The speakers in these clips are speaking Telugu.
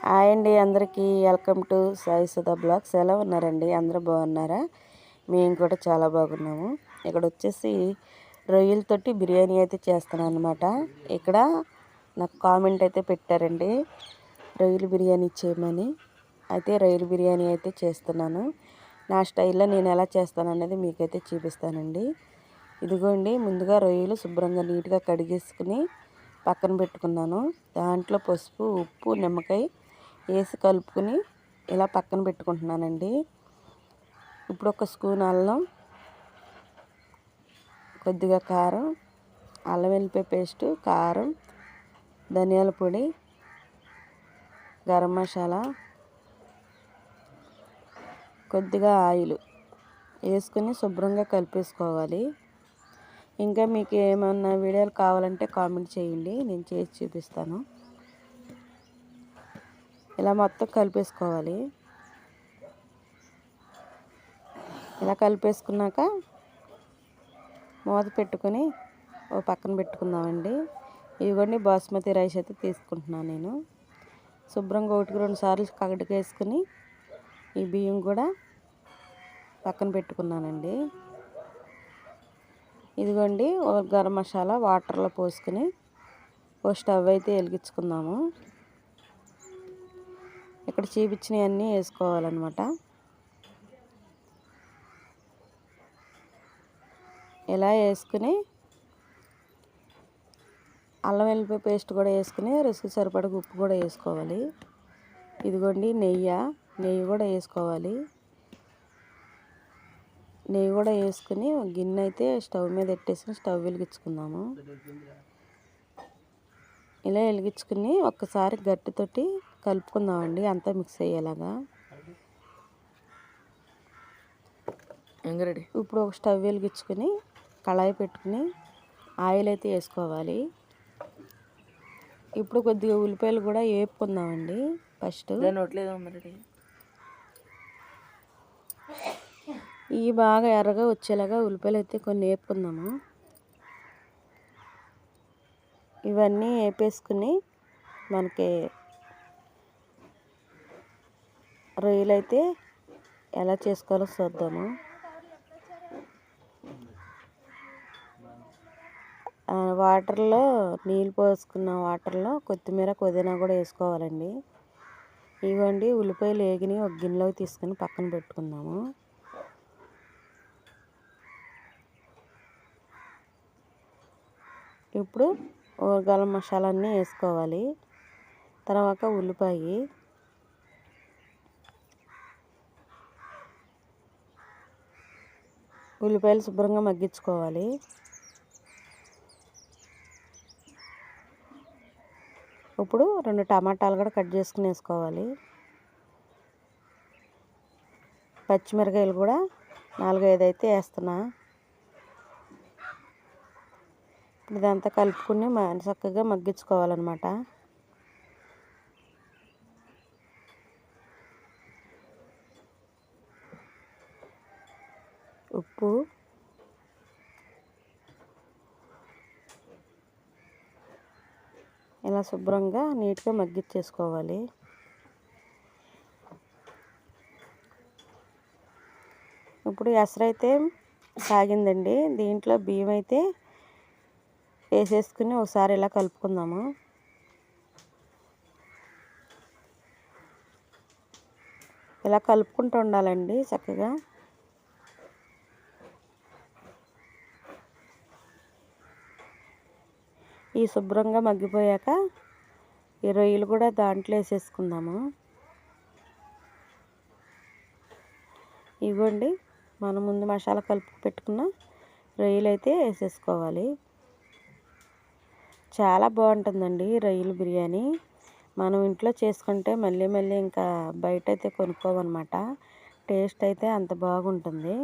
హాయ్ అండి, అందరికీ welcome to Sai Sudha blogs. ఎలా ఉన్నారండి? అందరూ బాగున్నారా? మేము కూడా చాలా బాగున్నాము. ఇక్కడ వచ్చేసి రొయ్యలతోటి బిర్యానీ అయితే చేస్తున్నాను అనమాట. ఇక్కడ నాకు కామెంట్ అయితే పెట్టారండి, రొయ్యల బిర్యానీ చేయమని. అయితే రొయ్యల బిర్యానీ అయితే చేస్తున్నాను. నా స్టైల్లో నేను ఎలా చేస్తాను అనేది మీకైతే చూపిస్తానండి. ఇదిగోండి, ముందుగా రొయ్యలు శుభ్రంగా నీట్గా కడిగేసుకుని పక్కన పెట్టుకున్నాను. దాంట్లో పసుపు, ఉప్పు, నిమ్మకాయ వేసి కలుపుకొని ఇలా పక్కన పెట్టుకుంటున్నానండి. ఇప్పుడు ఒక స్పూన్ అల్లం, కొద్దిగా కారం, అల్లం వెల్లిపాయ పేస్టు, కారం, ధనియాల పొడి, గరం మసాలా, కొద్దిగా ఆయిల్ వేసుకొని శుభ్రంగా కలిపేసుకోవాలి. ఇంకా మీకు ఏమన్నా వీడియోలు కావాలంటే కామెంట్ చేయండి, నేను చేసి చూపిస్తాను. ఇలా మొత్తం కలిపేసుకోవాలి. ఇలా కలిపేసుకున్నాక మూత పెట్టుకొని ఓ పక్కన పెట్టుకుందామండి. ఇదిగోండి, బాస్మతి రైస్ అయితే తీసుకుంటున్నాను నేను. శుభ్రంగా 1-2 సార్లు కడిగేసుకుని ఈ బియ్యం కూడా పక్కన పెట్టుకున్నానండి. ఇదిగోండి, ఓ గరం మసాలా వాటర్లో పోసుకొని ఓ స్టవ్ అయితే వెలిగించుకుందాము. ఇక్కడ చూపించినవన్నీ వేసుకోవాలన్నమాట. ఇలా వేసుకుని అల్లం వెల్లిపాయ పేస్ట్ కూడా వేసుకుని రుచికి సరిపడగా ఉప్పు కూడా వేసుకోవాలి. ఇదిగోండి, నెయ్యి కూడా వేసుకోవాలి. నెయ్యి కూడా వేసుకుని గిన్నె అయితే స్టవ్ మీద పెట్టేసుకుని స్టవ్ వెలిగించుకుందాము. ఇలా వెలిగించుకుని ఒక్కసారి గట్టితోటి కలుపుకుందామండి, అంతా మిక్స్ అయ్యేలాగా. ఇప్పుడు ఒక స్టవ్ వెలిగించుకుని కళాయి పెట్టుకుని ఆయిల్ అయితే వేసుకోవాలి. ఇప్పుడు కొద్దిగా ఉల్లిపాయలు కూడా వేపుకుందామండి. ఫస్ట్ ఇవి బాగా ఎర్రగా వచ్చేలాగా ఉల్లిపాయలు అయితే కొన్ని వేపుకుందాము. ఇవన్నీ వేపేసుకుని మనకి రొయ్యలు అయితే ఎలా చేసుకోవాలో చూద్దాము. వాటర్లో నీళ్ళు పోసుకున్న వాటర్లో కొత్తిమీర, పుదీనా కూడా వేసుకోవాలండి. ఇవ్వండి, ఉల్లిపాయలు వేగిని ఒక గిన్నెలోకి తీసుకుని పక్కన పెట్టుకుందాము. ఇప్పుడు గరం మసాలా అన్నీ వేసుకోవాలి. తర్వాత ఉల్లిపాయలు శుభ్రంగా మగ్గించుకోవాలి. ఇప్పుడు 2 టమాటాలు కూడా కట్ చేసుకుని వేసుకోవాలి. పచ్చిమిరకాయలు కూడా 4-5 అయితే వేస్తున్నా. ఇదంతా కలుపుకుని చక్కగా మగ్గించుకోవాలన్నమాట. ఉప్పు, ఇలా శుభ్రంగా నీట్గా మగ్గించేసుకోవాలి. ఇప్పుడు ఎసరైతే సాగిందండి. దీంట్లో బియ్యం అయితే వేసేసుకుని ఒకసారి ఇలా కలుపుకుందాము. ఇలా కలుపుకుంటూ ఉండాలండి చక్కగా. ఈ శుభ్రంగా మగ్గిపోయాక ఈ రొయ్యలు కూడా దాంట్లో వేసేసుకుందాము. ఇవ్వండి, మనం ముందు మసాలా కలుపు పెట్టుకున్న రొయ్యలు అయితే వేసేసుకోవాలి. చాలా బాగుంటుందండి రొయ్యల బిర్యానీ. మనం ఇంట్లో చేసుకుంటే మళ్ళీ మళ్ళీ ఇంకా బయట అయితే కొనుక్కోమన్నమాట. టేస్ట్ అయితే అంత బాగుంటుంది.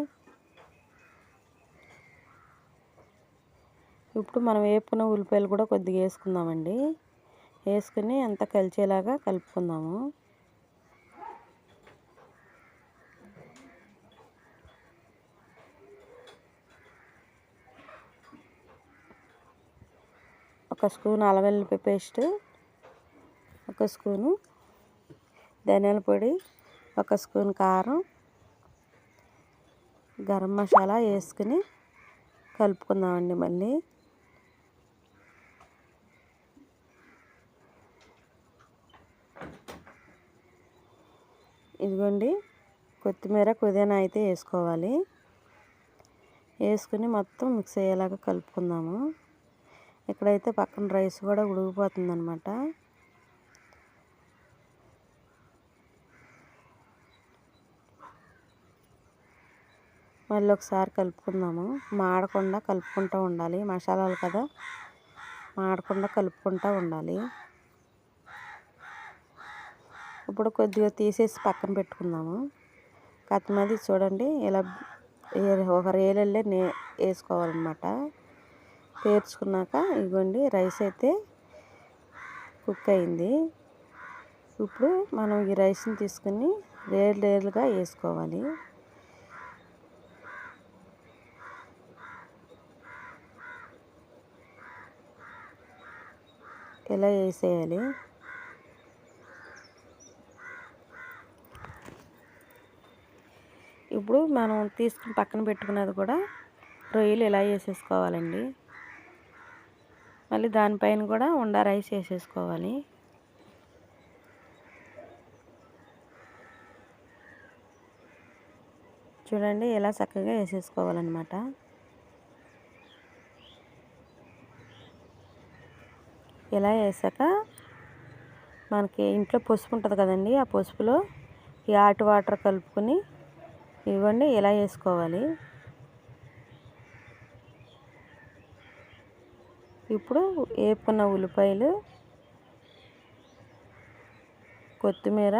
ఇప్పుడు మనం వేపుకున్న ఉల్లిపాయలు కూడా కొద్దిగా వేసుకుందామండి. వేసుకుని అంతా కలిసేలాగా కలుపుకుందాము. ఒక స్పూన్ అల్లం వెల్లిపాయ పేస్ట్, ఒక స్పూను ధనియాల పొడి, 1 స్పూన్ కారం, గరం మసాలా వేసుకుని కలుపుకుందామండి. మళ్ళీ ఇదిగోండి, కొత్తిమీర పుదీనా అయితే వేసుకోవాలి. వేసుకుని మొత్తం మిక్స్ అయ్యేలాగా కలుపుకుందాము. ఇక్కడైతే పక్కన రైస్ కూడా ఉడికిపోతుంది అనమాట. మళ్ళీ ఒకసారి కలుపుకుందాము. మాడకుండా కలుపుకుంటూ ఉండాలి. మసాలాలు కదా, మాడకుండా కలుపుకుంటూ ఉండాలి. ఇప్పుడు కొద్దిగా తీసేసి పక్కన పెట్టుకుందాము. కొత్తిమీర చూడండి, ఇలా ఒక రేలల్లే వేసుకోవాలన్నమాట. పేర్చుకున్నాక ఇదిగోండి, రైస్ అయితే కుక్ అయింది. ఇప్పుడు మనం ఈ రైస్ని తీసుకుని లేయర్లుగా వేసుకోవాలి. ఇలా వేసేయాలి. ఇప్పుడు మనం తీసుకుని పక్కన పెట్టుకున్నది కూడా రొయ్యలు ఇలా వేసేసుకోవాలండి. మళ్ళీ దానిపైన కూడా ఉండా రైస్ వేసేసుకోవాలి. చూడండి, ఇలా చక్కగా వేసేసుకోవాలన్నమాట. ఇలా వేసాక మనకి ఇంట్లో పసుపు ఉంటుంది కదండి, ఆ పసుపులో ఈ హాట్ వాటర్ కలుపుకొని ఇవ్వండి ఇలా వేసుకోవాలి. ఇప్పుడు వేపుకున్న ఉల్లిపాయలు, కొత్తిమీర,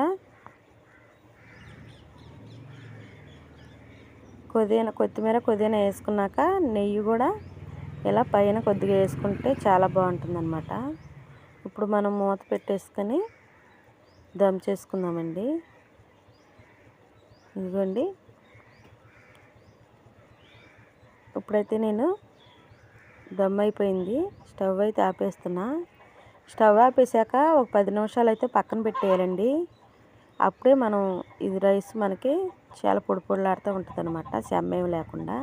పుదీనా వేసుకున్నాక నెయ్యి కూడా ఇలా పైన కొద్దిగా వేసుకుంటే చాలా బాగుంటుందన్నమాట. ఇప్పుడు మనం మూత పెట్టేసుకొని దమ్ చేసుకుందామండి. ఇదిగోండి, ఇప్పుడైతే నేను దమ్ అయిపోయింది. స్టవ్ అయితే ఆపేస్తున్నా. స్టవ్ ఆపేసాక ఒక 10 నిమిషాలు అయితే పక్కన పెట్టేయాలండి. అప్పుడే మనం ఇది రైస్ మనకి చాలా పొడి పొడిలాడుతూ ఉంటుంది అనమాట, సెమ్మేం లేకుండా.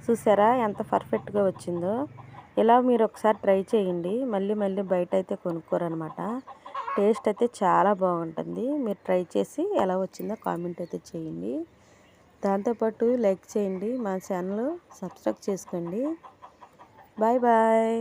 చూసారా ఎంత పర్ఫెక్ట్గా వచ్చిందో. ఇలా మీరు ఒకసారి ట్రై చేయండి. మళ్ళీ బయట అయితే కొనుక్కోరనమాట. టేస్ట్ అయితే చాలా బాగుంటుంది. మీరు ట్రై చేసి ఎలా వచ్చిందో కామెంట్ అయితే చేయండి. దాంతోపాటు లైక్ చేయండి, మా ఛానల్ సబ్స్క్రైబ్ చేసుకోండి. Bye bye.